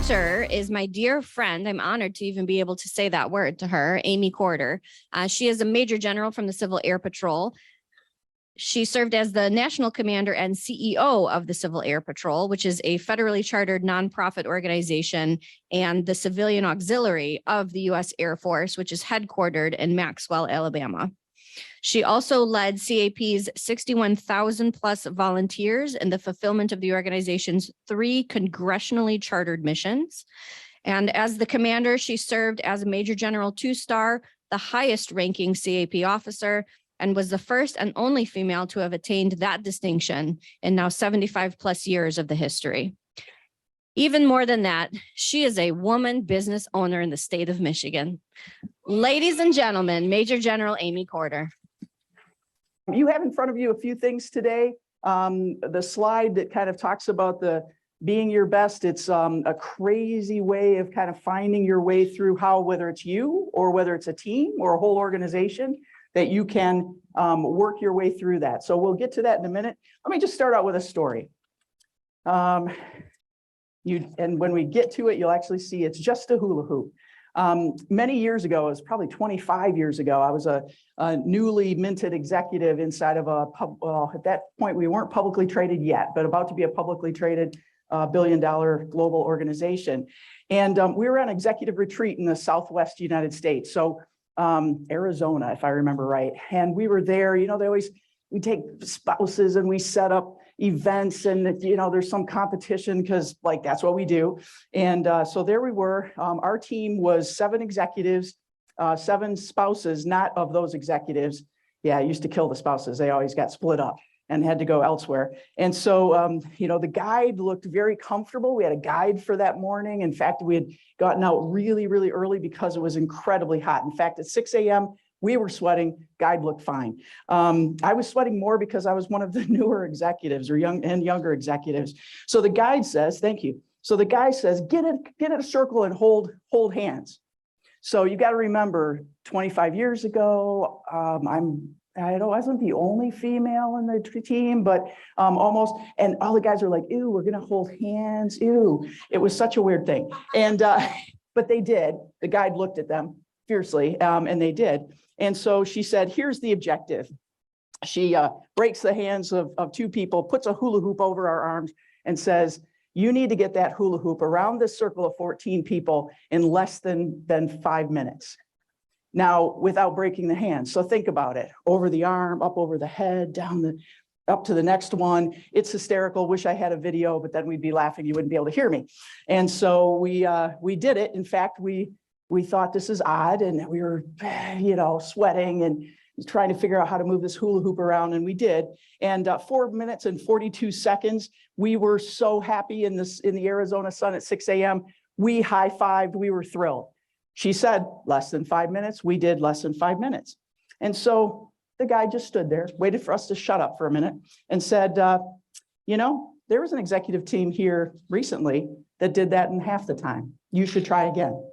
presenter is my dear friend. I'm honored to even be able to say that word to her, Amy Corder. She is a Major General from the Civil Air Patrol. She served as the national commander and CEO of the Civil Air Patrol, which is a federally chartered nonprofit organization and the civilian auxiliary of the U.S. Air Force, which is headquartered in Maxwell, Alabama. She also led CAP's 61,000 plus volunteers in the fulfillment of the organization's 3 congressionally chartered missions. And as the commander, she served as a Major General 2-star, the highest ranking CAP officer, and was the first and only female to have attained that distinction in now 75 plus years of the history. Even more than that, she is a woman business owner in the state of Michigan. Ladies and gentlemen, Major General Amy Corder. You have in front of you a few things today. The slide that kind of talks about the being your best, it's a crazy way of kind of finding your way through how, whether it's you or whether it's a team or a whole organization, that you can work your way through that. So we'll get to that in a minute. Let me just start out with a story. And when we get to it, you'll actually see it's just a hula hoop. Many years ago, it was probably 25 years ago, I was a newly minted executive inside of well, at that point, we weren't publicly traded yet, but about to be a publicly traded billion-dollar global organization. And we were on executive retreat in the Southwest United States. So Arizona, if I remember right. And we were there, you know, we take spouses and we set up events and, you know, there's some competition because like, that's what we do. And so there we were, our team was 7 executives, 7 spouses, not of those executives. Yeah, I used to kill the spouses. They always got split up and had to go elsewhere. And so, you know, the guide looked very comfortable. We had a guide for that morning. In fact, we had gotten out really, really early because it was incredibly hot. In fact, at 6 a.m., we were sweating, guide looked fine. I was sweating more because I was one of the newer executives or younger executives. So the guide says, thank you. So the guy says, get in a circle and hold hands. So you got to remember 25 years ago, I wasn't the only female in the team, but almost, and all the guys are like, ew, we're going to hold hands. Ew. It was such a weird thing. And, but they did. The guide looked at them fiercely, and they did. And so she said, here's the objective. She breaks the hands of 2 people, puts a hula hoop over our arms and says, you need to get that hula hoop around this circle of 14 people in less than 5 minutes. Now, without breaking the hands. So think about it, over the arm, up over the head, up to the next one. It's hysterical. Wish I had a video, but then we'd be laughing. You wouldn't be able to hear me. And so we did it. In fact, we thought this is odd, and we were, you know, sweating and trying to figure out how to move this hula hoop around, and we did. And 4 minutes and 42 seconds, we were so happy in the Arizona sun at 6 a.m. We high-fived. We were thrilled. She said less than 5 minutes. We did less than 5 minutes. And so the guy just stood there, waited for us to shut up for a minute, and said, you know, there was an executive team here recently that did that in half the time. You should try again.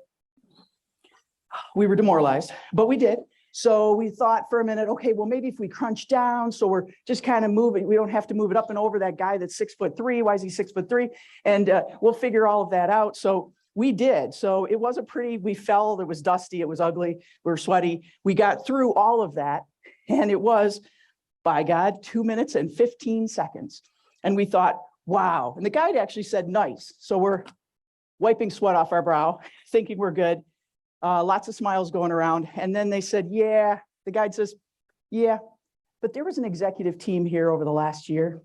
We were demoralized, but we did. So we thought for a minute, okay, well, maybe if we crunch down, so we're just kind of moving, we don't have to move it up and over that guy that's 6'3". Why is he 6'3"? And we'll figure all of that out. So we did. So it wasn't pretty. We fell. It was dusty. It was ugly. We were sweaty. We got through all of that. And it was, by God, 2 minutes and 15 seconds. And we thought, wow. And the guide actually said, nice. So we're wiping sweat off our brow, thinking we're good. Lots of smiles going around. And then they said, yeah, the guide says, yeah, but there was an executive team here over the last year.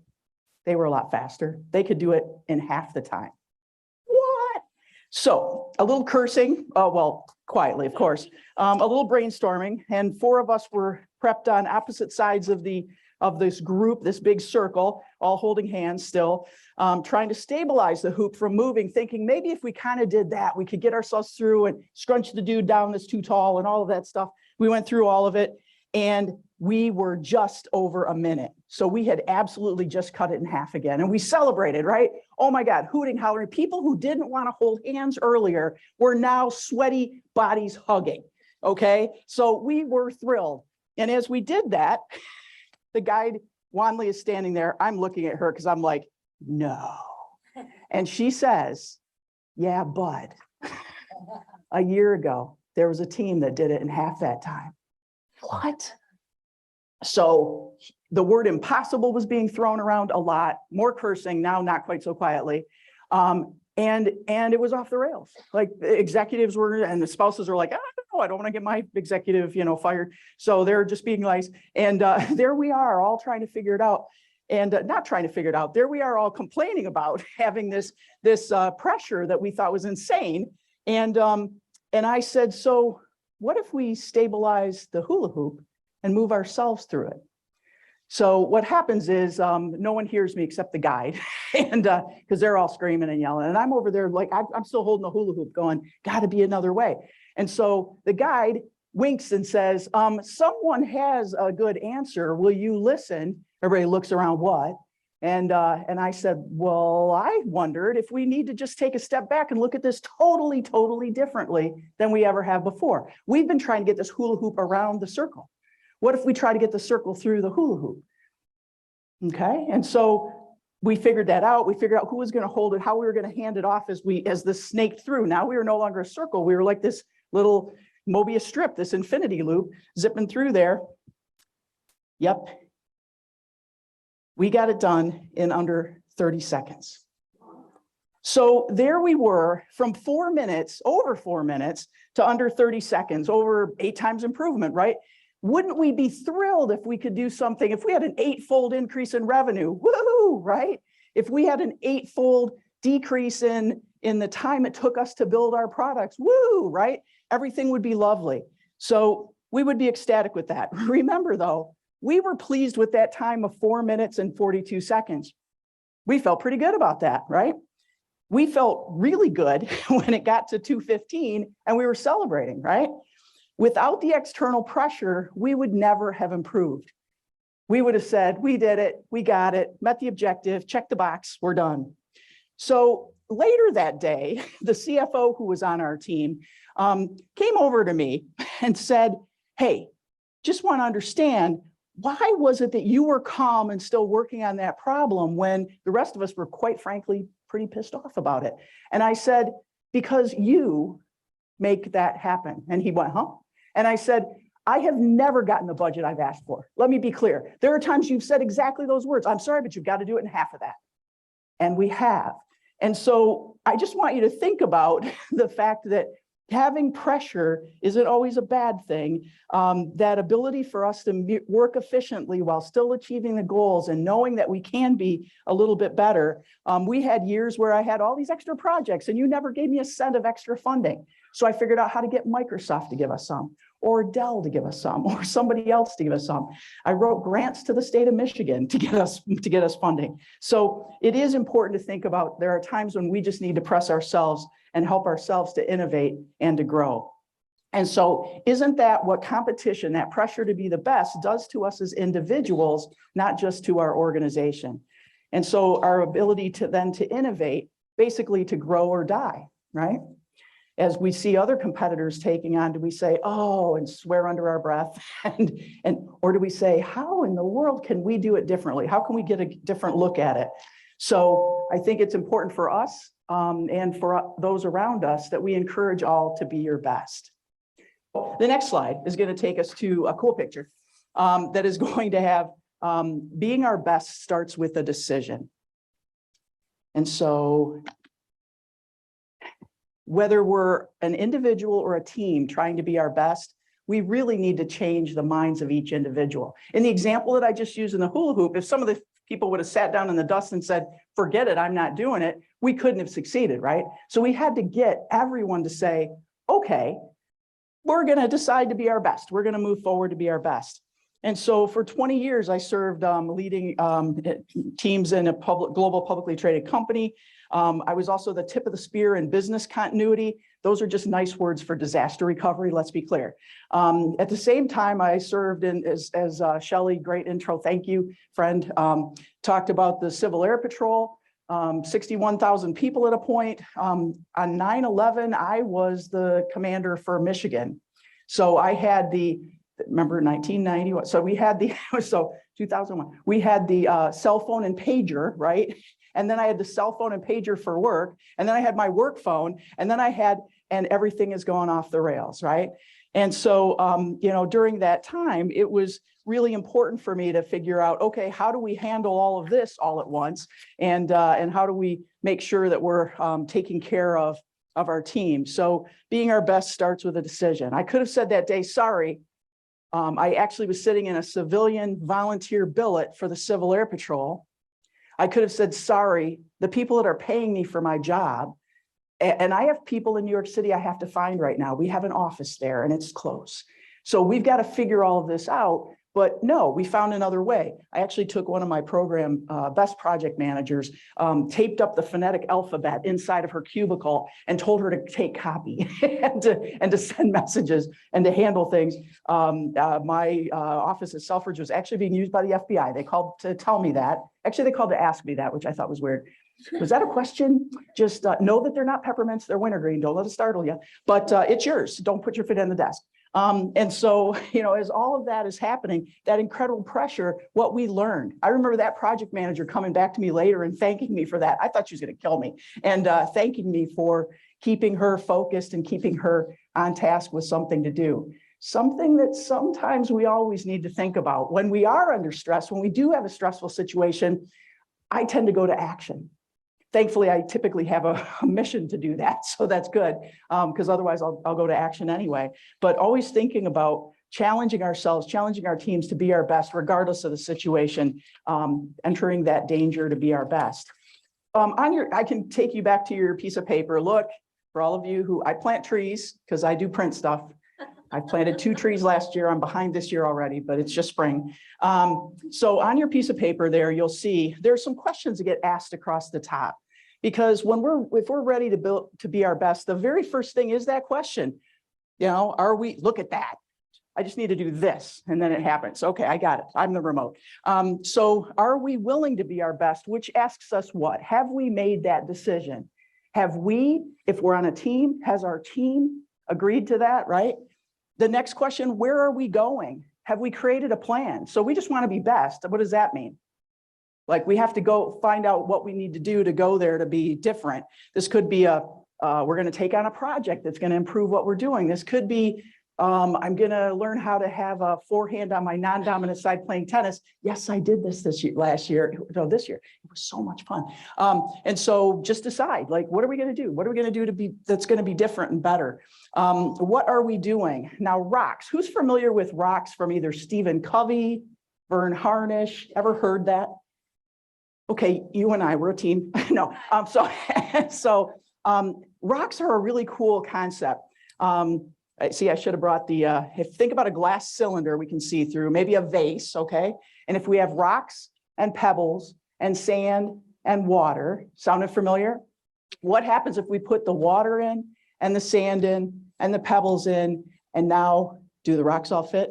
They were a lot faster. They could do it in half the time. What? So a little cursing, well, quietly, of course, a little brainstorming, and 4 of us were prepped on opposite sides of this group, this big circle, all holding hands still, trying to stabilize the hoop from moving, thinking maybe if we kind of did that, we could get ourselves through and scrunch the dude down that's too tall and all of that stuff. We went through all of it, and we were just over a minute. So we had absolutely just cut it in half again, and we celebrated, right? Oh my God, hooting, hollering. People who didn't want to hold hands earlier were now sweaty bodies hugging, okay? So we were thrilled. And as we did that, the guide, Wanley, is standing there. I'm looking at her because I'm like, no. And she says, Yeah, but a year ago, there was a team that did it in half that time. What? So the word impossible was being thrown around a lot, more cursing, now not quite so quietly. And it was off the rails. Like the executives were, and the spouses are like, I don't want to get my executive, fired. So they're just being nice. And there we are all trying to figure it out. And not trying to figure it out. There we are all complaining about having this pressure that we thought was insane. And I said, so what if we stabilize the hula hoop and move ourselves through it? So what happens is no one hears me except the guide, and because they're all screaming and yelling, and I'm over there like I'm still holding the hula hoop going, got to be another way. And so the guide winks and says, someone has a good answer. Will you listen? Everybody looks around, what? And I said, well, I wondered if we need to just take a step back and look at this totally, totally differently than we ever have before. We've been trying to get this hula hoop around the circle. What if we try to get the circle through the hula hoop? Okay, and so we figured that out. We figured out who was going to hold it, how we were going to hand it off as this snaked through. Now we were no longer a circle. We were like this little Mobius strip, this infinity loop zipping through there. Yep. We got it done in under 30 seconds. So there we were from 4 minutes, over 4 minutes to under 30 seconds, over 8 times improvement, right? Wouldn't we be thrilled if we could do something, if we had an 8-fold increase in revenue, woohoo, right? If we had an 8-fold decrease in the time it took us to build our products, woo, right? Everything would be lovely. So we would be ecstatic with that. Remember though, we were pleased with that time of 4 minutes and 42 seconds. We felt pretty good about that, right? We felt really good when it got to 2:15 and we were celebrating, right? Without the external pressure, we would never have improved. We would have said, we did it, we got it, met the objective, check the box, we're done. So later that day, the CFO who was on our team came over to me and said, hey, just want to understand, why was it that you were calm and still working on that problem when the rest of us were, quite frankly, pretty pissed off about it? And I said, because you make that happen. And he went, huh? And I said, I have never gotten the budget I've asked for. Let me be clear. There are times you've said exactly those words. I'm sorry, but you've got to do it in half of that. And we have. And so I just want you to think about the fact that having pressure isn't always a bad thing. That ability for us to work efficiently while still achieving the goals and knowing that we can be a little bit better. We had years where I had all these extra projects and you never gave me a cent of extra funding. So I figured out how to get Microsoft to give us some, or Dell to give us some, or somebody else to give us some. I wrote grants to the state of Michigan to get us funding. So it is important to think about, there are times when we just need to press ourselves and help ourselves to innovate and to grow. And so isn't that what competition, that pressure to be the best, does to us as individuals, not just to our organization? And so our ability to then to innovate, basically to grow or die, right? As we see other competitors taking on, do we say, oh, and swear under our breath? Or do we say, how in the world can we do it differently? How can we get a different look at it? So I think it's important for us and for those around us that we encourage all to be your best. The next slide is going to take us to a cool picture that is going to have being our best starts with a decision. And so whether we're an individual or a team trying to be our best, we really need to change the minds of each individual. In the example that I just used in the hula hoop, if some of the people would have sat down in the dust and said, forget it, I'm not doing it, we couldn't have succeeded, right? So we had to get everyone to say, okay, we're going to decide to be our best. We're going to move forward to be our best. And so for 20 years, I served leading teams in a global publicly traded company. I was also the tip of the spear in business continuity. Those are just nice words for disaster recovery, let's be clear. At the same time, I served in, as Shelley, great intro, thank you, friend, talked about the Civil Air Patrol, 61,000 people at a point. On 9/11, I was the commander for Michigan. So I had the remember 1991. So we had the, so 2001, we had the cell phone and pager, right? And then I had the cell phone and pager for work. And then I had my work phone. And then I had, and everything is going off the rails, right? And so, you know, during that time, it was really important for me to figure out, okay, how do we handle all of this all at once? And how do we make sure that we're taking care of our team? So being our best starts with a decision. I could have said that day, sorry. I actually was sitting in a civilian volunteer billet for the Civil Air Patrol. I could have said, sorry, the people that are paying me for my job, and I have people in New York City I have to find right now. We have an office there and it's close. So we've got to figure all of this out. But no, we found another way. I actually took one of my program best project managers, taped up the phonetic alphabet inside of her cubicle and told her to take copy and to send messages and to handle things. My office at Selfridge was actually being used by the FBI. They called to tell me that. Actually, they called to ask me that, which I thought was weird. Was that a question? Just know that they're not peppermints, they're wintergreen. Don't let it startle you. But it's yours. Don't put your foot on the desk. And so, you know, as all of that is happening, that incredible pressure, what we learned. I remember that project manager coming back to me later and thanking me for that. I thought she was going to kill me, and thanking me for keeping her focused and keeping her on task with something to do. Something that sometimes we always need to think about when we are under stress, when we do have a stressful situation. I tend to go to action. Thankfully, I typically have a mission to do that, so that's good, because otherwise I'll go to action anyway. But always thinking about challenging ourselves, challenging our teams to be our best, regardless of the situation, entering that danger to be our best. I can take you back to your piece of paper. Look, for all of you who, I plant trees because I do print stuff. I planted 2 trees last year. I'm behind this year already, but it's just spring. So on your piece of paper there, you'll see there's some questions that get asked across the top. Because if we're ready to be our best, the very first thing is that question. You know, look at that. I just need to do this, and then it happens. Okay, I got it. I'm the remote. So are we willing to be our best? Which asks us what? Have we made that decision? Have we, if we're on a team, has our team agreed to that, right? The next question, where are we going? Have we created a plan? So we just want to be best. What does that mean? Like we have to go find out what we need to do to go there to be different. This could be we're going to take on a project that's going to improve what we're doing. This could be, I'm going to learn how to have a forehand on my non-dominant side playing tennis. Yes, I did this year, this year. It was so much fun. And so just decide, like, what are we going to do? What are we going to do that's going to be different and better? What are we doing? Now, rocks. Who's familiar with rocks from either Stephen Covey, Vern Harnish? Ever heard that? Okay, you and I, we're a team. No, so rocks are a really cool concept. See, I should have brought think about a glass cylinder we can see through, maybe a vase, okay? And if we have rocks and pebbles and sand and water, sounded familiar? What happens if we put the water in and the sand in and the pebbles in, and now do the rocks all fit?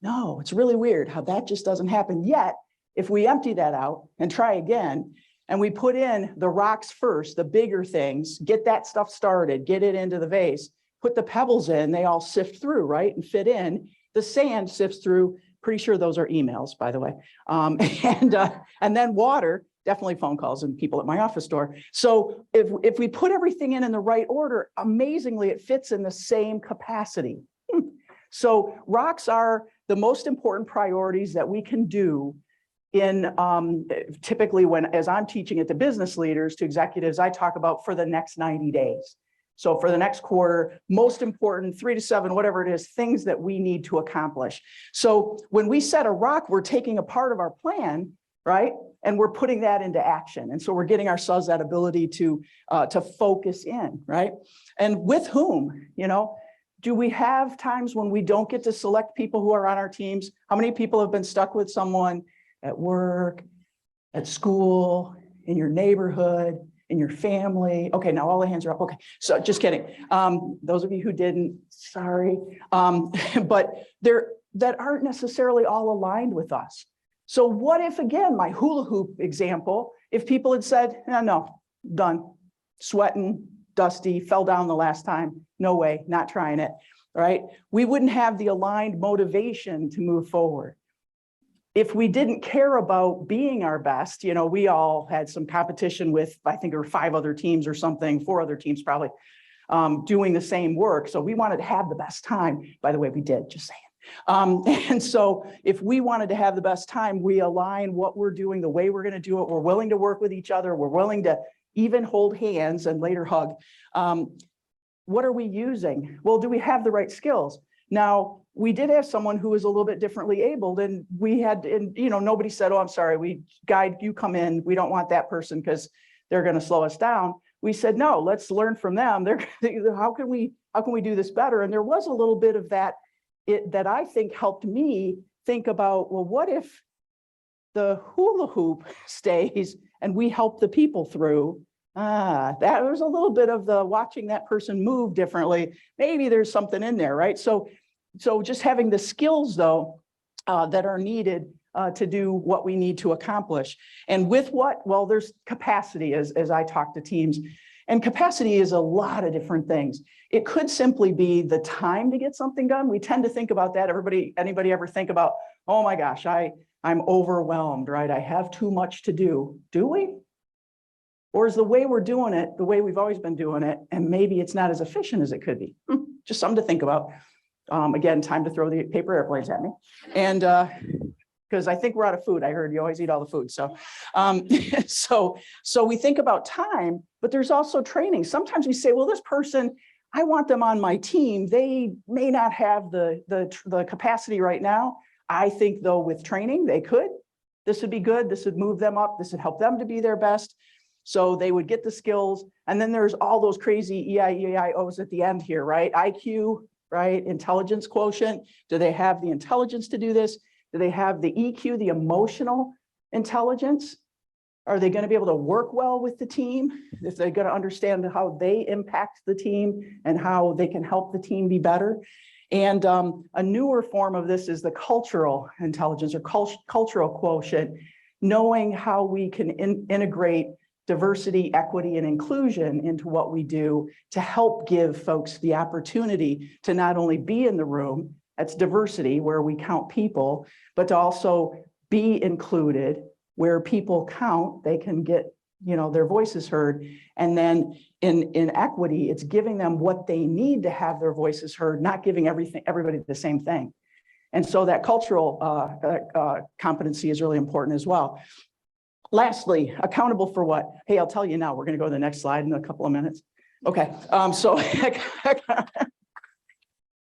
No, it's really weird how that just doesn't happen. Yet, if we empty that out and try again, and we put in the rocks first, the bigger things, get that stuff started, get it into the vase, put the pebbles in, they all sift through, right, and fit in. The sand sifts through. Pretty sure those are emails, by the way. And then water, definitely phone calls and people at my office door. So if we put everything in the right order, amazingly, it fits in the same capacity. So rocks are the most important priorities that we can do in typically as I'm teaching it to business leaders, to executives, I talk about for the next 90 days. So for the next quarter, most important, 3 to 7, whatever it is, things that we need to accomplish. So when we set a rock, we're taking a part of our plan, right? And we're putting that into action. And so we're getting ourselves that ability to focus in, right? And with whom, you know, do we have times when we don't get to select people who are on our teams? How many people have been stuck with someone at work, at school, in your neighborhood, in your family? Okay, now all the hands are up. Okay, so just kidding. Those of you who didn't, sorry. But that aren't necessarily all aligned with us. So what if, again, my hula hoop example, if people had said, no, done, sweating, dusty, fell down the last time, no way, not trying it. right? We wouldn't have the aligned motivation to move forward. If we didn't care about being our best, we all had some competition with, I think there were 5 other teams or something, 4 other teams probably, doing the same work. So we wanted to have the best time. By the way, we did, just saying. And so if we wanted to have the best time, we align what we're doing, the way we're going to do it. We're willing to work with each other. We're willing to even hold hands and later hug. What are we using? Well, do we have the right skills? Now, we did have someone who was a little bit differently abled, and we had, nobody said, oh, I'm sorry, you come in. We don't want that person because they're going to slow us down. We said, no, let's learn from them. How can we do this better? And there was a little bit of that that I think helped me think about, well, what if the hula hoop stays and we help the people through? That was a little bit of the watching that person move differently. Maybe there's something in there, right? So just having the skills though that are needed to do what we need to accomplish. And with what? Well, there's capacity as I talk to teams. And capacity is a lot of different things. It could simply be the time to get something done. We tend to think about that. Anybody ever think about, oh my gosh, I'm overwhelmed, right? I have too much to do. Do we? Or is the way we're doing it the way we've always been doing it, and maybe it's not as efficient as it could be? Just something to think about. Again, time to throw the paper airplanes at me. And because I think we're out of food. I heard you always eat all the food. So, so we think about time, but there's also training. Sometimes we say, well, this person, I want them on my team. They may not have the capacity right now. I think though, with training, they could. This would be good. This would move them up. This would help them to be their best. So they would get the skills. And then there's all those crazy EIOs at the end here, right? IQ, right? Intelligence quotient. Do they have the intelligence to do this? Do they have the EQ, the emotional intelligence? Are they going to be able to work well with the team? If they're going to understand how they impact the team and how they can help the team be better? And a newer form of this is the cultural intelligence or cultural quotient, knowing how we can integrate diversity, equity, and inclusion into what we do to help give folks the opportunity to not only be in the room, that's diversity where we count people, but to also be included where people count, they can get, their voices heard. And then in equity, it's giving them what they need to have their voices heard, not giving everybody the same thing. And so that cultural competency is really important as well. Lastly, accountable for what? Hey, I'll tell you now, we're going to go to the next slide in a couple of minutes. Okay, so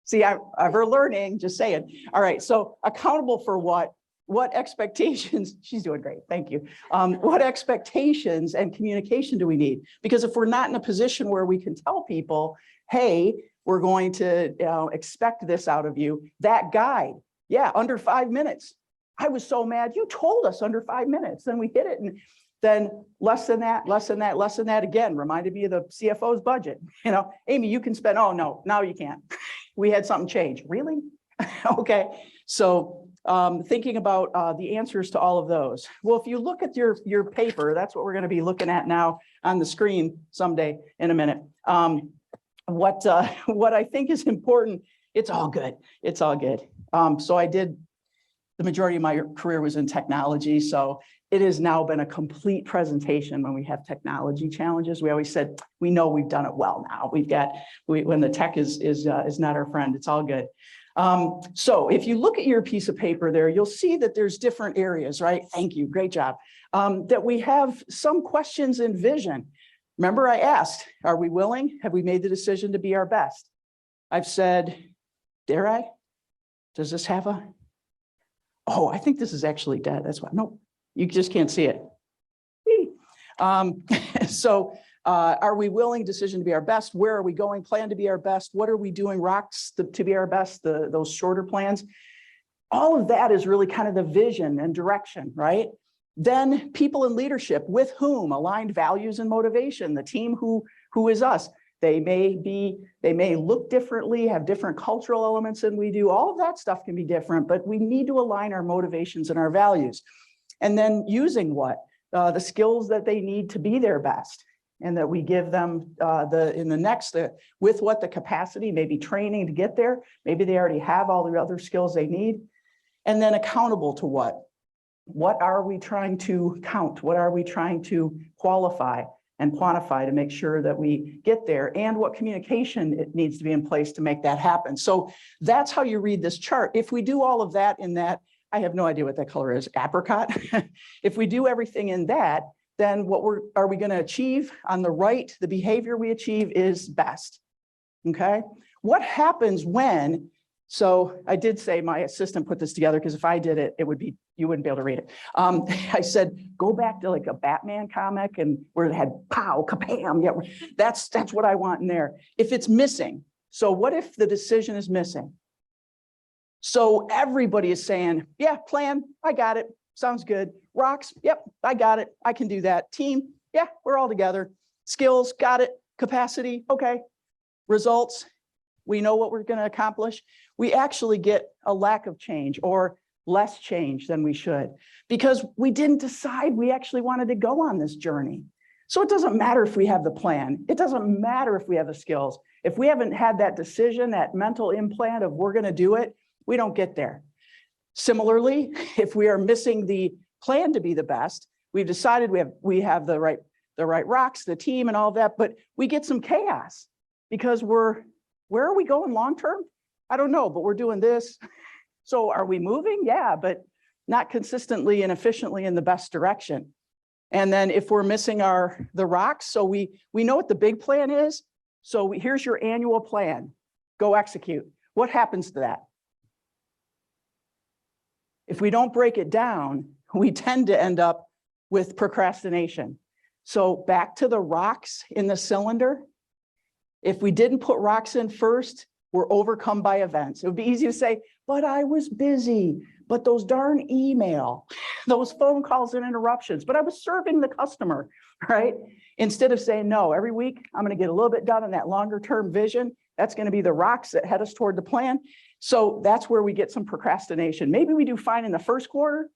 see, we're learning, just saying. All right, so accountable for what? What expectations? She's doing great, thank you. What expectations and communication do we need? Because if we're not in a position where we can tell people, hey, we're going to expect this out of you, that guide, yeah, under 5 minutes. I was so mad, you told us under 5 minutes, then we hit it. And then less than that, less than that, less than that, again, reminded me of the CFO's budget. Amy, you can spend, oh no, now you can't. We had something change, really? Okay, so thinking about the answers to all of those. Well, if you look at your paper, that's what we're gonna be looking at now on the screen someday in a minute. What I think is important, it's all good, it's all good. The majority of my career was in technology, so it has now been a complete presentation when we have technology challenges. We always said, we know we've done it well now. When the tech is not our friend, it's all good. So if you look at your piece of paper there, you'll see that there's different areas, right? Thank you, great job. That we have some questions in vision. Remember I asked, are we willing? Have we made the decision to be our best? I've said, dare I? Does this have a? Oh, I think this is actually dead. That's why. Nope, you just can't see it. Are we willing? Decision to be our best. Where are we going? Plan to be our best. What are we doing? Rocks to be our best. Those shorter plans. All of that is really kind of the vision and direction, right? Then people in leadership with whom aligned values and motivation. The team who is us. They may look differently, have different cultural elements than we do. All of that stuff can be different, but we need to align our motivations and our values. And then using what? The skills that they need to be their best. and that we give them with what the capacity, maybe training to get there. Maybe they already have all the other skills they need. And then accountable to what? What are we trying to count? What are we trying to qualify and quantify to make sure that we get there? And what communication it needs to be in place to make that happen. So that's how you read this chart. If we do all of that in that, I have no idea what that color is, apricot. If we do everything in that, then what are we going to achieve on the right? The behavior we achieve is best. Okay. What happens when? So I did say my assistant put this together because if I did it, you wouldn't be able to read it. I said, go back to like a Batman comic and where it had pow, kabam. Yeah, that's what I want in there. If it's missing. So what if the decision is missing? So everybody is saying, yeah, plan, I got it. Sounds good. Rocks, yep, I got it. I can do that. Team, yeah, we're all together. Skills, got it. Capacity, okay. Results, we know what we're going to accomplish. We actually get a lack of change or less change than we should because we didn't decide we actually wanted to go on this journey. So it doesn't matter if we have the plan. It doesn't matter if we have the skills. If we haven't had that decision, that mental implant of we're going to do it, we don't get there. Similarly, if we are missing the plan to be the best, we've decided we have the right rocks, the team and all that, but we get some chaos because where are we going long-term? I don't know, but we're doing this. So are we moving? Yeah, but not consistently and efficiently in the best direction. And then if we're missing the rocks, so we know what the big plan is. So here's your annual plan. Go execute. What happens to that? If we don't break it down, we tend to end up with procrastination. So back to the rocks in the cylinder. If we didn't put rocks in first, we're overcome by events. It would be easy to say, but I was busy, but those darn email, those phone calls and interruptions, but I was serving the customer, right? Instead of saying, no, every week I'm going to get a little bit done on that longer term vision. That's going to be the rocks that head us toward the plan. So that's where we get some procrastination. Maybe we do fine in the first quarter.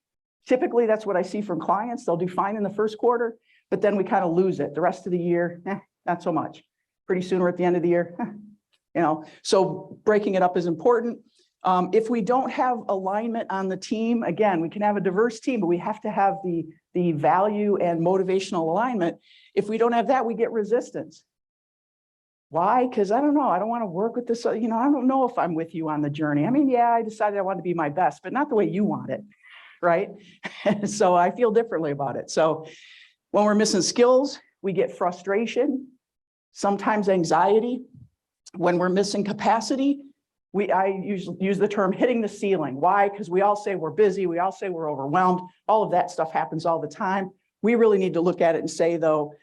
Typically, that's what I see from clients. They'll do fine in the first quarter, but then we kind of lose it. The rest of the year, not so much. Pretty soon we're at the end of the year. So breaking it up is important. If we don't have alignment on the team, again, we can have a diverse team, but we have to have the value and motivational alignment. If we don't have that, we get resistance. Why? Because I don't know. I don't want to work with this. I don't know if I'm with you on the journey. I mean, yeah, I decided I want to be my best, but not the way you want it, right? So I feel differently about it. So when we're missing skills, we get frustration, sometimes anxiety. When we're missing capacity, I use the term hitting the ceiling. Why? Because we all say we're busy. We all say we're overwhelmed. All of that stuff happens all the time. We really need to look at it and say, though,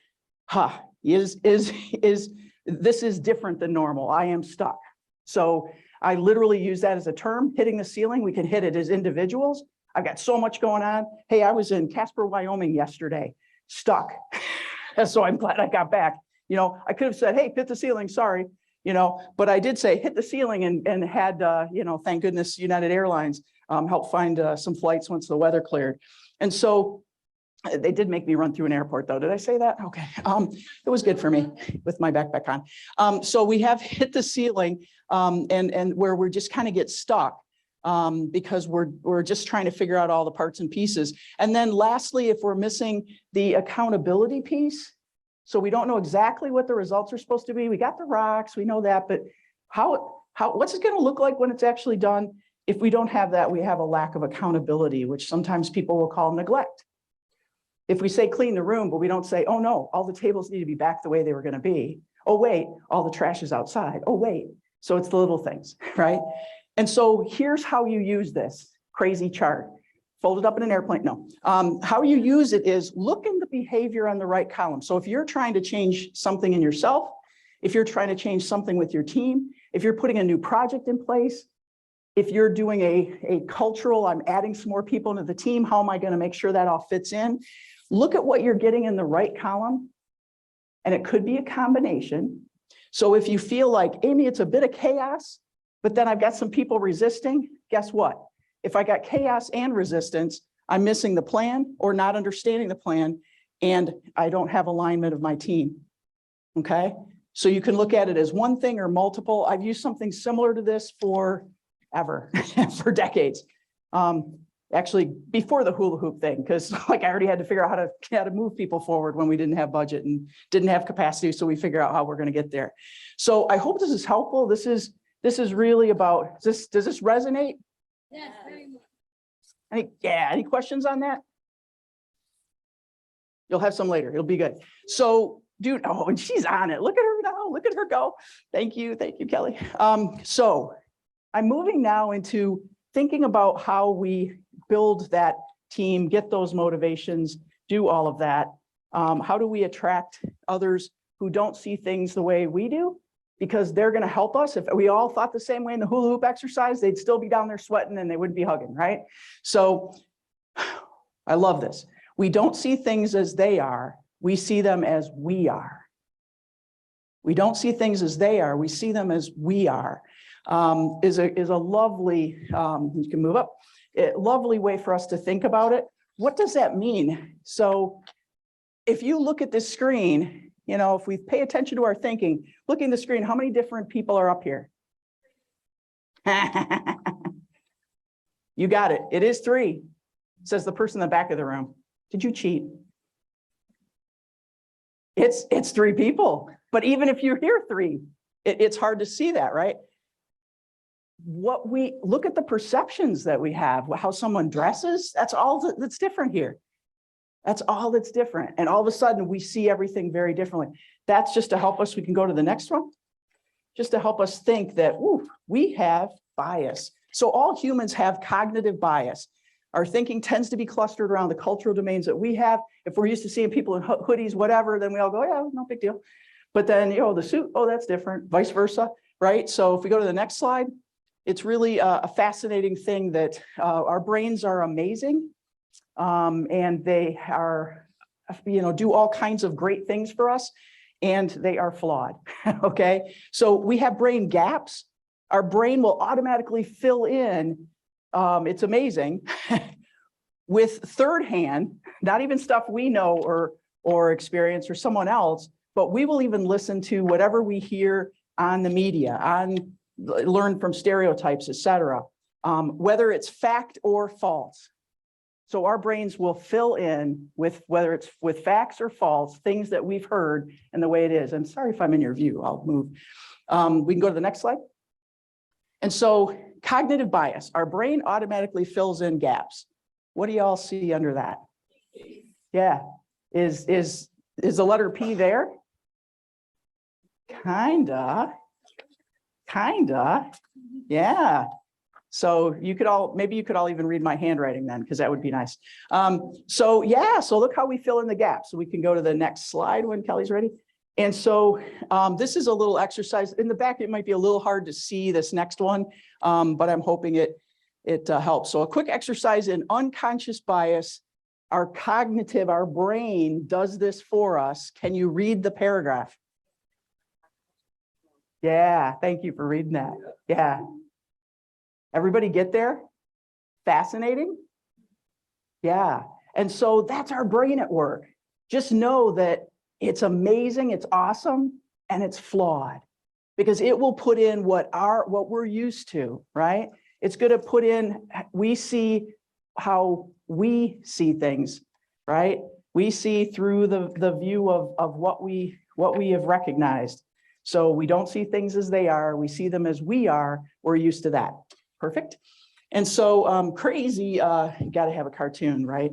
this is different than normal. I am stuck. So I literally use that as a term, hitting the ceiling. We can hit it as individuals. I've got so much going on. Hey, I was in Casper, Wyoming yesterday, stuck. So I'm glad I got back. I could have said, hey, hit the ceiling, sorry. But I did say hit the ceiling and had, thank goodness United Airlines helped find some flights once the weather cleared. And so they did make me run through an airport though. Did I say that? Okay. It was good for me with my backpack on. So we have hit the ceiling and where we're just kind of get stuck because we're just trying to figure out all the parts and pieces. And then lastly, if we're missing the accountability piece, so we don't know exactly what the results are supposed to be. We got the rocks, we know that, but what's it going to look like when it's actually done? If we don't have that, we have a lack of accountability, which sometimes people will call neglect. If we say clean the room, but we don't say, oh no, all the tables need to be back the way they were going to be. Oh wait, all the trash is outside. Oh wait. So it's the little things, right? And so here's how you use this crazy chart. Fold it up in an airplane. No. How you use it is look in the behavior on the right column. So if you're trying to change something in yourself, if you're trying to change something with your team, if you're putting a new project in place, if you're doing a cultural, I'm adding some more people into the team, how am I going to make sure that all fits in? Look at what you're getting in the right column. And it could be a combination. So if you feel like, Amy, it's a bit of chaos, but then I've got some people resisting, guess what? If I got chaos and resistance, I'm missing the plan or not understanding the plan, and I don't have alignment of my team. Okay, so you can look at it as one thing or multiple. I've used something similar to this forever, for decades. Actually, before the hula hoop thing, because like I already had to figure out how to move people forward when we didn't have budget and didn't have capacity. So we figure out how we're going to get there. So I hope this is helpful. This is really about this. Does this resonate? Yes, very much. Any questions on that? You'll have some later. It'll be good. So, dude, oh, and she's on it. Look at her now. Look at her go. Thank you, Kelly. So I'm moving now into thinking about how we build that team, get those motivations, do all of that. How do we attract others who don't see things the way we do? Because they're going to help us. If we all thought the same way in the hula hoop exercise, they'd still be down there sweating and they wouldn't be hugging, right? So I love this. We don't see things as they are. We see them as we are. We don't see things as they are. We see them as we are. Is a lovely, you can move up, lovely way for us to think about it. What does that mean? So if you look at this screen, if we pay attention to our thinking, looking at the screen, how many different people are up here? You got it. It is 3, says the person in the back of the room. Did you cheat? It's 3 people. But even if you hear 3, it's hard to see that, right? What we look at the perceptions that we have, how someone dresses, that's all that's different here. That's all that's different. And all of a sudden we see everything very differently. That's just to help us. We can go to the next one. Just to help us think that we have bias. So all humans have cognitive bias. Our thinking tends to be clustered around the cultural domains that we have. If we're used to seeing people in hoodies, whatever, then we all go, yeah, no big deal. But then, the suit, oh, that's different, vice versa, right? So if we go to the next slide, it's really a fascinating thing that our brains are amazing, and they are, do all kinds of great things for us, and they are flawed, okay? So we have brain gaps. Our brain will automatically fill in, it's amazing, with third hand, not even stuff we know or experience or someone else, but we will even listen to whatever we hear on the media, learn from stereotypes, etc., whether it's fact or false. So our brains will fill in with whether it's with facts or false, things that we've heard and the way it is. I'm sorry if I'm in your view, I'll move. We can go to the next slide. And so cognitive bias, our brain automatically fills in gaps. What do y'all see under that? Yeah, is the letter P there? Kinda, yeah. So maybe you could all even read my handwriting then, because that would be nice. So look how we fill in the gaps. So we can go to the next slide when Kelly's ready. And so this is a little exercise. In the back, it might be a little hard to see this next one, but I'm hoping it helps. So a quick exercise in unconscious bias. Our brain does this for us. Can you read the paragraph? Yeah, thank you for reading that. Yeah. Everybody get there? Fascinating? Yeah. And so that's our brain at work. Just know that it's amazing, it's awesome, and it's flawed because it will put in what we're used to, right? It's going to put in, we see how we see things, right? We see through the view of what we have recognized. So we don't see things as they are. We see them as we are. We're used to that. Perfect. And so crazy, got to have a cartoon, right?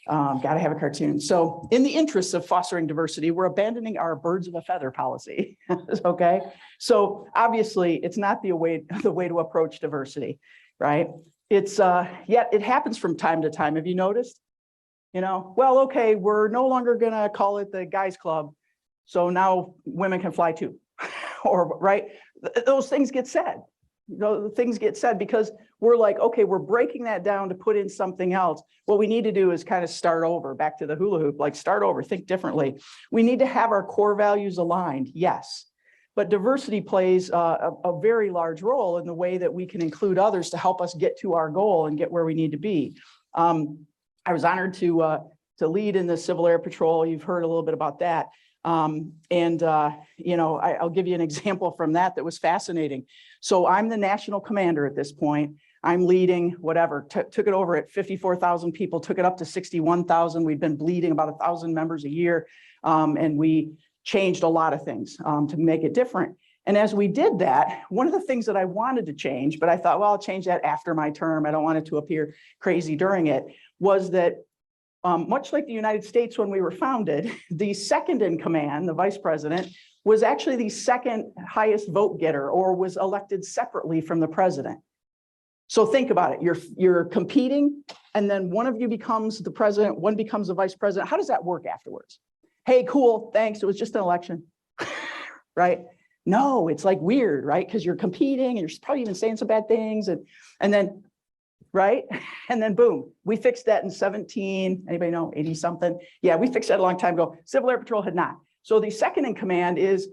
Got to have a cartoon. So in the interests of fostering diversity, we're abandoning our birds of a feather policy. Okay. So obviously it's not the way to approach diversity, right? It's yet it happens from time to time. Have you noticed? Well, okay, we're no longer going to call it the guys club. So now women can fly too. Or right. Those things get said. Things get said because we're like, okay, we're breaking that down to put in something else. What we need to do is kind of start over, back to the hula hoop, like start over, think differently. We need to have our core values aligned, yes. But diversity plays a very large role in the way that we can include others to help us get to our goal and get where we need to be. I was honored to lead in the Civil Air Patrol. You've heard a little bit about that. I'll give you an example from that was fascinating. So I'm the national commander at this point. I'm leading whatever, took it over at 54,000 people, took it up to 61,000. We've been bleeding about 1,000 members a year. And we changed a lot of things to make it different. And as we did that, one of the things that I wanted to change, but I thought, well, I'll change that after my term. I don't want it to appear crazy during it, was that much like the United States when we were founded, the second in command, the vice president, was actually the second highest vote getter or was elected separately from the president. So think about it. You're competing, and then one of you becomes the president, one becomes the vice president. How does that work afterwards? Hey, cool, thanks. It was just an election, right? No, it's like weird, right? Because you're competing and you're probably even saying some bad things, and then, right? And then boom, we fixed that in 17, anybody know, 80 something? Yeah, we fixed that a long time ago. Civil Air Patrol had not. So the second in command is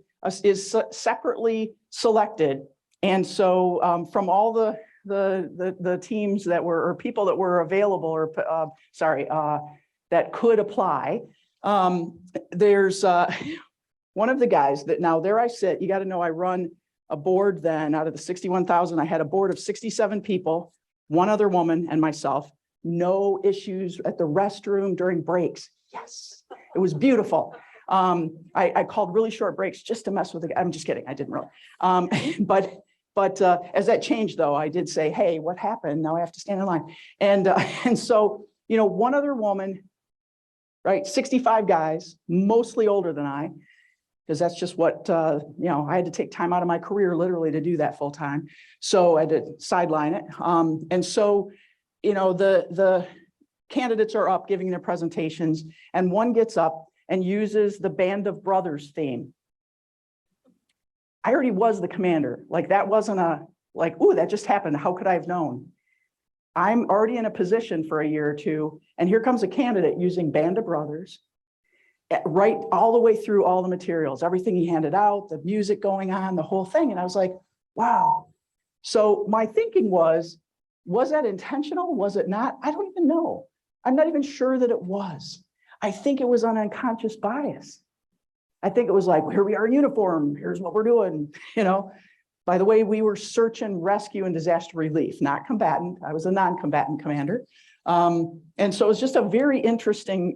separately selected. And so from all the teams that were, or people that were available, or that could apply, there's one of the guys that, now there I sit, you got to know I run a board then out of the 61,000, I had a board of 67 people, one other woman and myself, no issues at the restroom during breaks. Yes, it was beautiful. I called really short breaks just to mess with the guy. I'm just kidding, I didn't really. But as that changed though, I did say, hey, what happened? Now I have to stand in line. And so, one other woman, right? 65 guys, mostly older than I, because that's just what, I had to take time out of my career literally to do that full time. So I had to sideline it. And so, the candidates are up giving their presentations, and one gets up and uses the Band of Brothers theme. I already was the commander. Like that wasn't ooh, that just happened. How could I have known? I'm already in a position for a year or two, and here comes a candidate using Band of Brothers, right all the way through all the materials, everything he handed out, the music going on, the whole thing. And I was like, wow. So my thinking was that intentional? Was it not? I don't even know. I'm not even sure that it was. I think it was an unconscious bias. I think it was like, here we are in uniform, here's what we're doing, By the way, we were search and rescue and disaster relief, not combatant. I was a non-combatant commander. And so it was just a very interesting,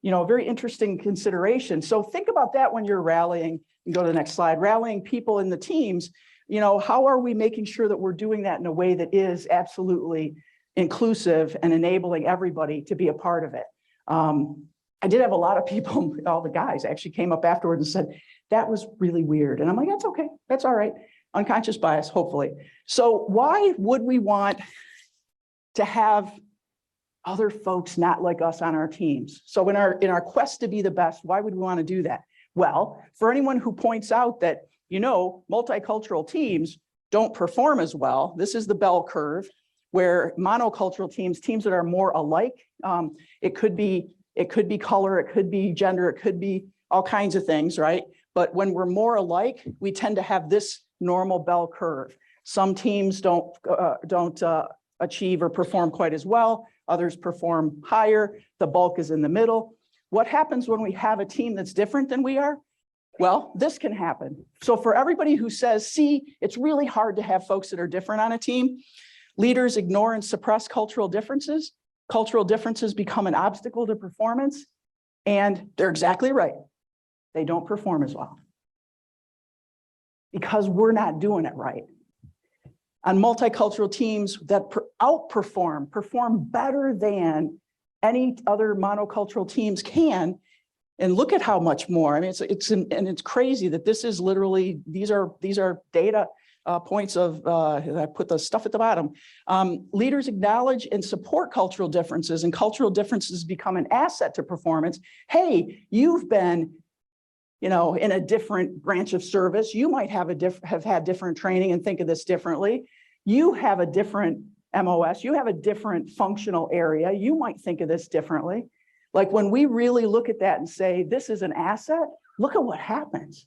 very interesting consideration. So think about that when you're rallying, and go to the next slide, rallying people in the teams. How are we making sure that we're doing that in a way that is absolutely inclusive and enabling everybody to be a part of it? I did have a lot of people, all the guys actually came up afterwards and said, that was really weird. And I'm like, that's okay, that's all right. Unconscious bias, hopefully. So why would we want to have other folks not like us on our teams? So in our quest to be the best, why would we want to do that? Well, for anyone who points out that, multicultural teams don't perform as well, this is the bell curve, where monocultural teams that are more alike, it could be color, it could be gender, it could be all kinds of things, right? But when we're more alike, we tend to have this normal bell curve. Some teams don't achieve or perform quite as well. Others perform higher. The bulk is in the middle. What happens when we have a team that's different than we are? Well, this can happen. So for everybody who says, see, it's really hard to have folks that are different on a team, leaders ignore and suppress cultural differences. Cultural differences become an obstacle to performance, and they're exactly right. They don't perform as well because we're not doing it right. On multicultural teams that perform better than any other monocultural teams can, and look at how much more. I mean, it's crazy that this is literally, these are data points of, I put the stuff at the bottom. Leaders acknowledge and support cultural differences, and cultural differences become an asset to performance. Hey, you've been, in a different branch of service. You might have had different training and think of this differently. You have a different MOS. You have a different functional area. You might think of this differently. Like when we really look at that and say, this is an asset, look at what happens.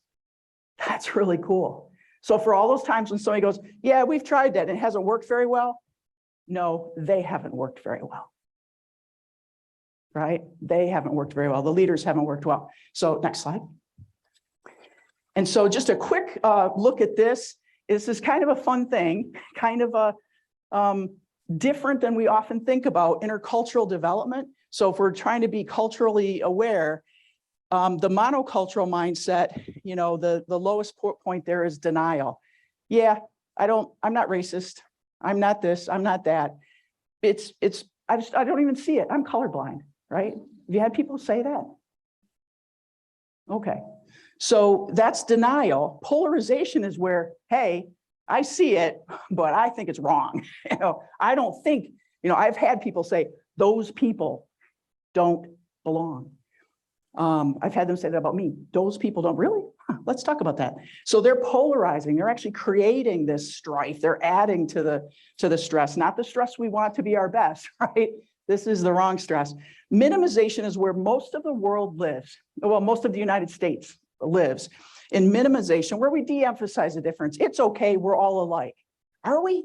That's really cool. So for all those times when somebody goes, yeah, we've tried that and it hasn't worked very well. No, they haven't worked very well. right? They haven't worked very well. The leaders haven't worked well. So next slide. And so just a quick look at this. This is kind of a fun thing, kind of a different than we often think about intercultural development. So if we're trying to be culturally aware, the monocultural mindset, you know, the lowest point there is denial. Yeah, I'm not racist. I'm not this, I'm not that. I don't even see it. I'm colorblind, right? Have you had people say that? Okay. So that's denial. Polarization is where, hey, I see it, but I think it's wrong. You know, I don't think, you know, I've had people say, those people don't belong. I've had them say that about me. Those people don't really. Let's talk about that. So they're polarizing. They're actually creating this strife. They're adding to the stress, not the stress we want to be our best, right? This is the wrong stress. Minimization is where most of the world lives. Well, most of the United States lives in minimization, where we de-emphasize the difference. It's okay. We're all alike. Are we?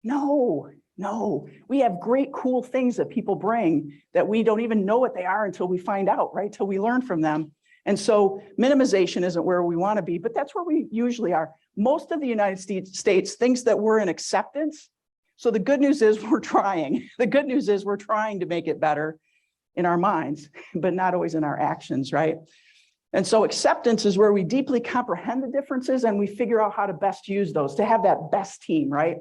No. No, we have great, cool things that people bring that we don't even know what they are until we find out, right? Till we learn from them. And so minimization isn't where we want to be, but that's where we usually are. Most of the United States thinks that we're in acceptance. So the good news is we're trying. The good news is we're trying to make it better in our minds, but not always in our actions, right? And so acceptance is where we deeply comprehend the differences and we figure out how to best use those to have that best team, right?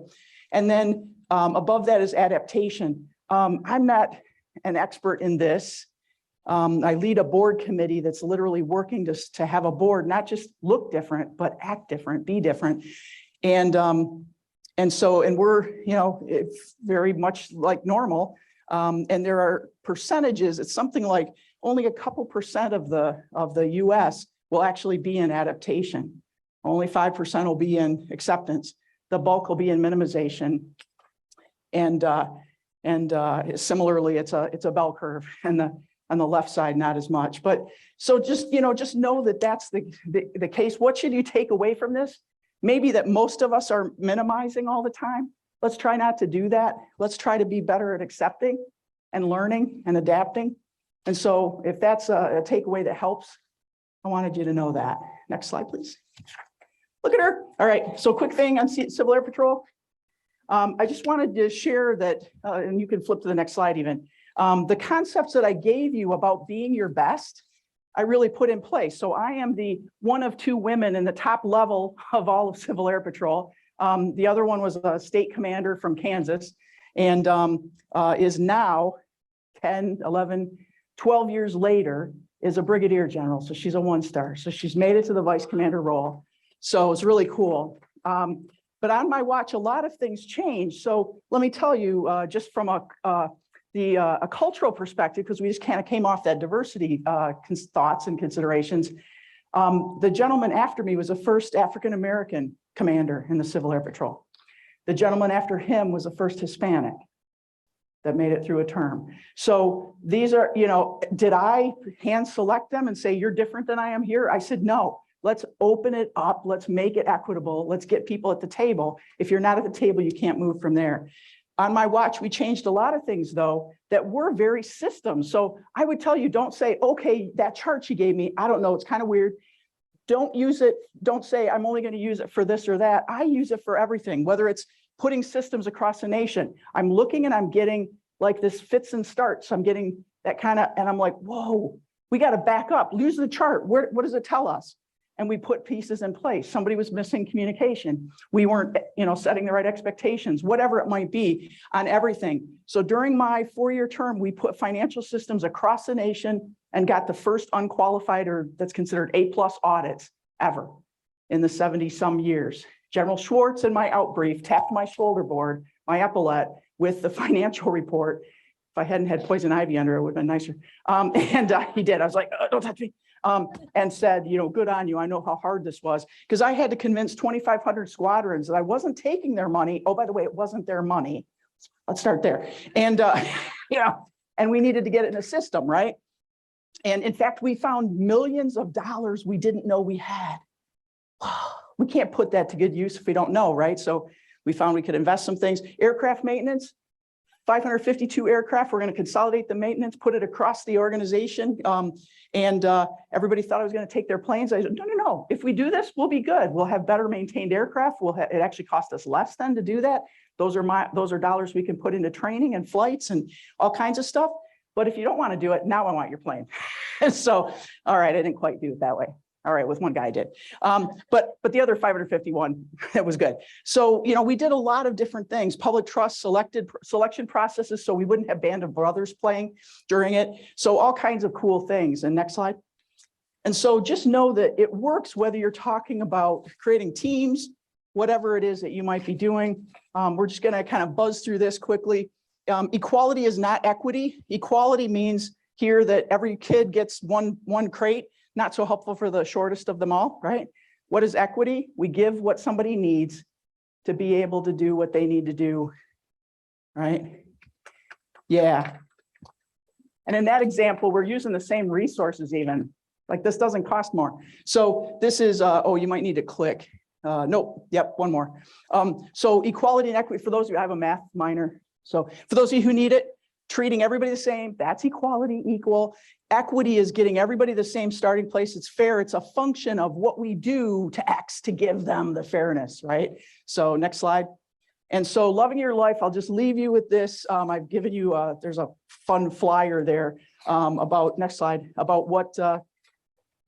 And then above that is adaptation. I'm not an expert in this. I lead a board committee that's literally working to have a board not just look different, but act different, be different. And we're, you know, it's very much like normal. And there are percentages. It's something like only a couple percent of the US will actually be in adaptation. Only 5% will be in acceptance. The bulk will be in minimization. And similarly, it's a bell curve, and on the left side, not as much. But so just, you know, just know that that's the case. What should you take away from this? Maybe that most of us are minimizing all the time. Let's try not to do that. Let's try to be better at accepting and learning and adapting. And so if that's a takeaway that helps, I wanted you to know that. Next slide, please. Look at her. All right, so quick thing on Civil Air Patrol. I just wanted to share that, and you can flip to the next slide even. The concepts that I gave you about being your best, I really put in place. So I am the one of two women in the top level of all of Civil Air Patrol. The other one was a state commander from Kansas and is now 10, 11, 12 years later is a brigadier general. So she's a 1-star. So she's made it to the vice commander role. So it's really cool. But on my watch, a lot of things changed. So let me tell you, just from a cultural perspective, because we just kind of came off that diversity thoughts and considerations. The gentleman after me was the first African-American commander in the Civil Air Patrol. The gentleman after him was the first Hispanic that made it through a term. So these are, you know, did I hand select them and say, you're different than I am here? I said, no. Let's open it up. Let's make it equitable. Let's get people at the table. If you're not at the table, you can't move from there. On my watch, we changed a lot of things, though, that were very systems. So I would tell you, don't say, okay, that chart you gave me, I don't know, it's kind of weird. Don't use it. Don't say, I'm only going to use it for this or that. I use it for everything, whether it's putting systems across the nation. I'm looking and I'm getting like this fits and starts. I'm getting that kind of, and I'm like, whoa, we got to back up. Use the chart. What does it tell us? And we put pieces in place. Somebody was missing communication. We weren't, you know, setting the right expectations, whatever it might be on everything. So during my 4-year term, we put financial systems across the nation and got the first unqualified, or that's considered A+ audits ever in the 70 some years. General Schwartz in my outbrief tapped my shoulder board, my epaulette, with the financial report. If I hadn't had poison ivy under it, would have been nicer. He did. I was like, don't touch me. And said, you know, good on you. I know how hard this was, because I had to convince 2,500 squadrons that I wasn't taking their money. Oh, by the way, it wasn't their money. Let's start there. And, you know, and we needed to get it in a system, right? And in fact, we found millions of dollars we didn't know we had. We can't put that to good use if we don't know, right? So we found we could invest some things. Aircraft maintenance, 552 aircraft. We're going to consolidate the maintenance, put it across the organization. Everybody thought I was going to take their planes. I said, no. If we do this, we'll be good. We'll have better maintained aircraft. It actually cost us less than to do that. Those are dollars we can put into training and flights and all kinds of stuff. But if you don't want to do it, now I want your plane. So, all right, I didn't quite do it that way. All right, with one guy I did. But the other 551, that was good. So, we did a lot of different things, public trust selection processes, so we wouldn't have Band of Brothers playing during it. So all kinds of cool things. And next slide. And so just know that it works whether you're talking about creating teams, whatever it is that you might be doing. We're just going to kind of buzz through this quickly. Equality is not equity. Equality means here that every kid gets one crate. Not so helpful for the shortest of them all, right? What is equity? We give what somebody needs to be able to do what they need to do, right? Yeah. And in that example, we're using the same resources even. Like this doesn't cost more. So this is, oh, you might need to click. Nope, yep, one more. So equality and equity, for those of you, I have a math minor. So for those of you who need it, treating everybody the same, that's equality, equal. Equity is getting everybody the same starting place. It's fair. It's a function of what we do to X to give them the fairness, right? So next slide. And so loving your life, I'll just leave you with this. I've given you, there's a fun flyer there about, next slide, about what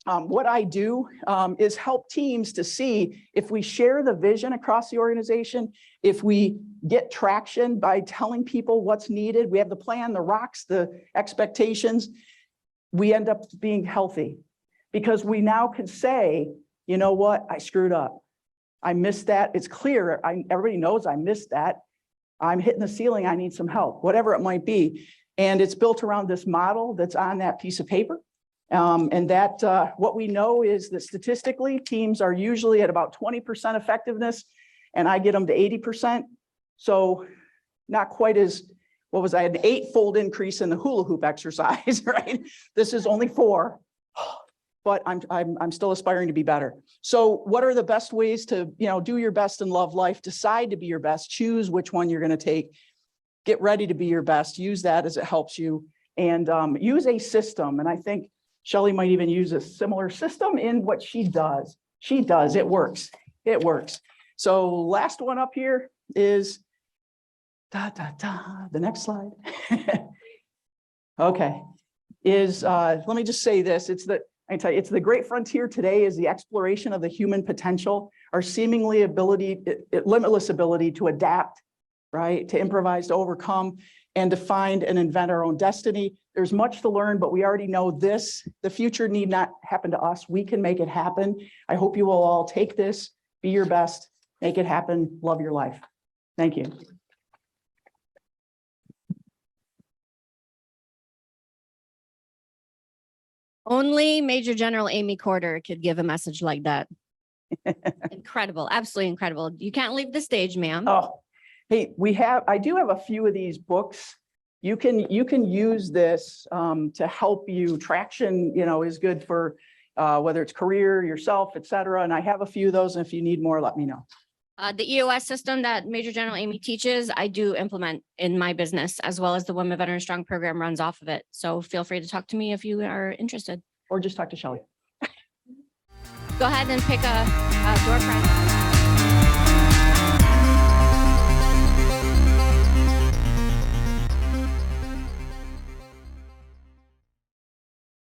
I do is help teams to see if we share the vision across the organization, if we get traction by telling people what's needed, we have the plan, the rocks, the expectations, we end up being healthy because we now can say, you know what, I screwed up. I missed that. It's clear. Everybody knows I missed that. I'm hitting the ceiling. I need some help, whatever it might be. And it's built around this model that's on that piece of paper. And that what we know is that statistically teams are usually at about 20% effectiveness and I get them to 80%. So not quite as, what was I, an 8-fold increase in the hula hoop exercise, right? This is only 4, but I'm still aspiring to be better. So what are the best ways to, do your best and love life, decide to be your best, choose which one you're going to take, get ready to be your best, use that as it helps you, and use a system. And I think Shelley might even use a similar system in what she does. She does, it works, it works. So last one up here is, the next slide. Okay, let me just say this, it's the great frontier today is the exploration of the human potential, our seemingly limitless ability to adapt, right? To improvise, to overcome, and to find and invent our own destiny. There's much to learn, but we already know this. The future need not happen to us. We can make it happen. I hope you will all take this, be your best, make it happen, love your life. Thank you. Only Major General Amy Corder could give a message like that. Incredible, absolutely incredible. You can't leave the stage, ma'am. Oh, hey, I do have a few of these books. You can use this to help you. Traction, is good for whether it's career, yourself, et cetera. And I have a few of those. And if you need more, let me know. The EOS system that Major General Amy teaches, I do implement in my business, as well as the Women Veteran Strong program runs off of it. So feel free to talk to me if you are interested. Or just talk to Shelley. Go ahead and pick a door prize.